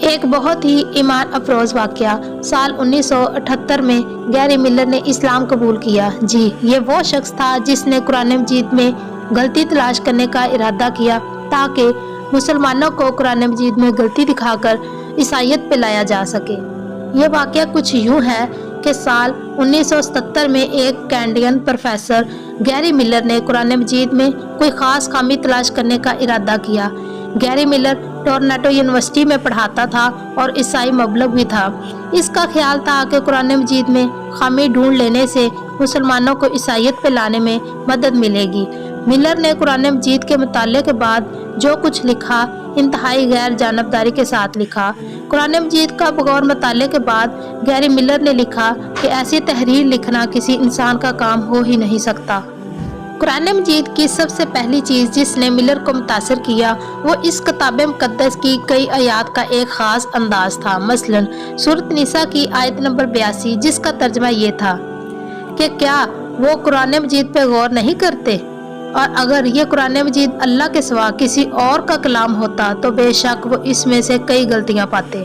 ایک بہت ہی ایمان افروز واقعہ، سال 1978 میں گیری ملر نے اسلام قبول کیا۔ جی، یہ وہ شخص تھا جس نے قرآن مجید میں غلطی تلاش کرنے کا ارادہ کیا تاکہ مسلمانوں کو قرآن مجید میں غلطی دکھا کر عیسائیت پہ لایا جا سکے۔ یہ واقعہ کچھ یوں ہے کہ سال 1977 میں ایک کینیڈین پروفیسر گیری ملر نے قرآن مجید میں کوئی خاص خامی تلاش کرنے کا ارادہ کیا۔ گیری ملر ٹورنٹو یونیورسٹی میں پڑھاتا تھا اور عیسائی مبلغ بھی تھا۔ اس کا خیال تھا کہ قرآن مجید میں خامی ڈھونڈ لینے سے مسلمانوں کو عیسائیت پہ لانے میں مدد ملے گی۔ ملر نے قرآن مجید کے مطالعے کے بعد جو کچھ لکھا انتہائی غیر جانبداری کے ساتھ لکھا۔ قرآن مجید کا بغور مطالعے کے بعد گیری ملر نے لکھا کہ ایسی تحریر لکھنا کسی انسان کا کام ہو ہی نہیں سکتا۔ قرآن مجید کی سب سے پہلی چیز جس نے ملر کو متاثر کیا وہ اس کتاب مقدس کی کئی آیات کا ایک خاص انداز تھا۔ مثلاً سورۃ نساء کی آیت نمبر 82 جس کا ترجمہ یہ تھا کہ کیا وہ قرآن مجید پہ غور نہیں کرتے، اور اگر یہ قرآن مجید اللہ کے سوا کسی اور کا کلام ہوتا تو بے شک وہ اس میں سے کئی غلطیاں پاتے۔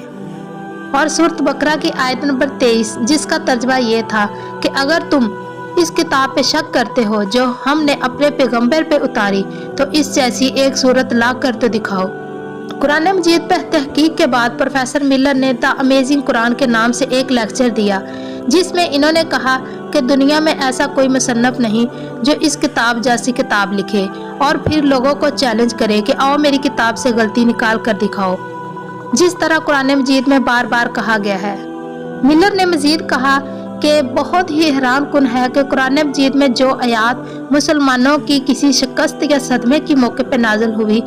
اور سورۃ بقرہ کی آیت نمبر 23 جس کا ترجمہ یہ تھا کہ اگر تم اس کتاب پہ شک کرتے ہو جو ہم نے اپنے پیغمبر پہ اتاری تو اس جیسی ایک صورت لا کر تو دکھاؤ۔ قرآن مجید پر تحقیق کے بعد پروفیسر ملر نے دی امیزنگ قرآن کے نام سے ایک لیکچر دیا جس میں انہوں نے کہا کہ دنیا میں ایسا کوئی مصنف نہیں جو اس کتاب جیسی کتاب لکھے اور پھر لوگوں کو چیلنج کرے کہ آؤ میری کتاب سے غلطی نکال کر دکھاؤ، جس طرح قرآن مجید میں بار بار کہا گیا ہے۔ ملر نے مزید کہا کہ بہت ہی حیران کن ہے کہ قرآن مجید میں جو آیات مسلمانوں کی کسی شکست یا صدمے کی موقع پہ نازل ہوئی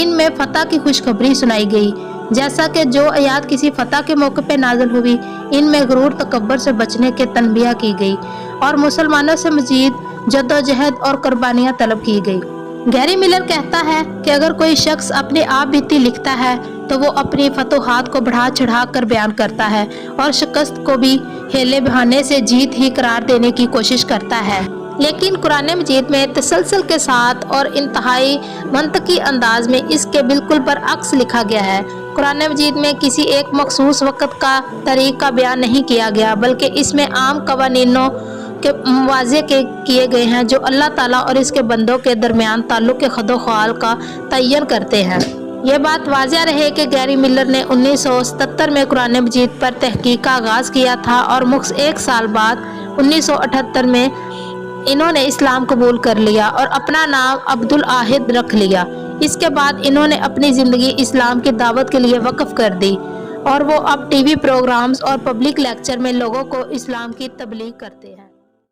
ان میں فتح کی خوشخبری سنائی گئی، جیسا کہ جو آیات کسی فتح کے موقع پہ نازل ہوئی ان میں غرور تکبر سے بچنے کے تنبیہ کی گئی اور مسلمانوں سے مزید جدوجہد اور قربانیاں طلب کی گئی۔ گیری ملر کہتا ہے کہ اگر کوئی شخص اپنی آپ بیتی لکھتا ہے تو وہ اپنی فتوحات کو بڑھا چڑھا کر بیان کرتا ہے اور شکست کو بھی ہیلے بہانے سے جیت ہی قرار دینے کی کوشش کرتا ہے، لیکن قرآن مجید میں تسلسل کے ساتھ اور انتہائی منطقی انداز میں اس کے بالکل برعکس لکھا گیا ہے۔ قرآن مجید میں کسی ایک مخصوص وقت کا طریقہ بیان نہیں کیا گیا بلکہ اس میں عام قوانینوں کے واضح کیے گئے ہیں جو اللہ تعالیٰ اور اس کے بندوں کے درمیان تعلق کے خد و خال کا تعین کرتے ہیں۔ یہ بات واضح رہے کہ گیری ملر نے 1977 میں قرآن مجید پر تحقیق کا آغاز کیا تھا اور مخصوص ایک سال بعد 1978 میں انہوں نے اسلام قبول کر لیا اور اپنا نام عبدالاحد رکھ لیا۔ اس کے بعد انہوں نے اپنی زندگی اسلام کی دعوت کے لیے وقف کر دی اور وہ اب ٹی وی پروگرامز اور پبلک لیکچر میں لوگوں کو اسلام کی تبلیغ کرتے ہیں۔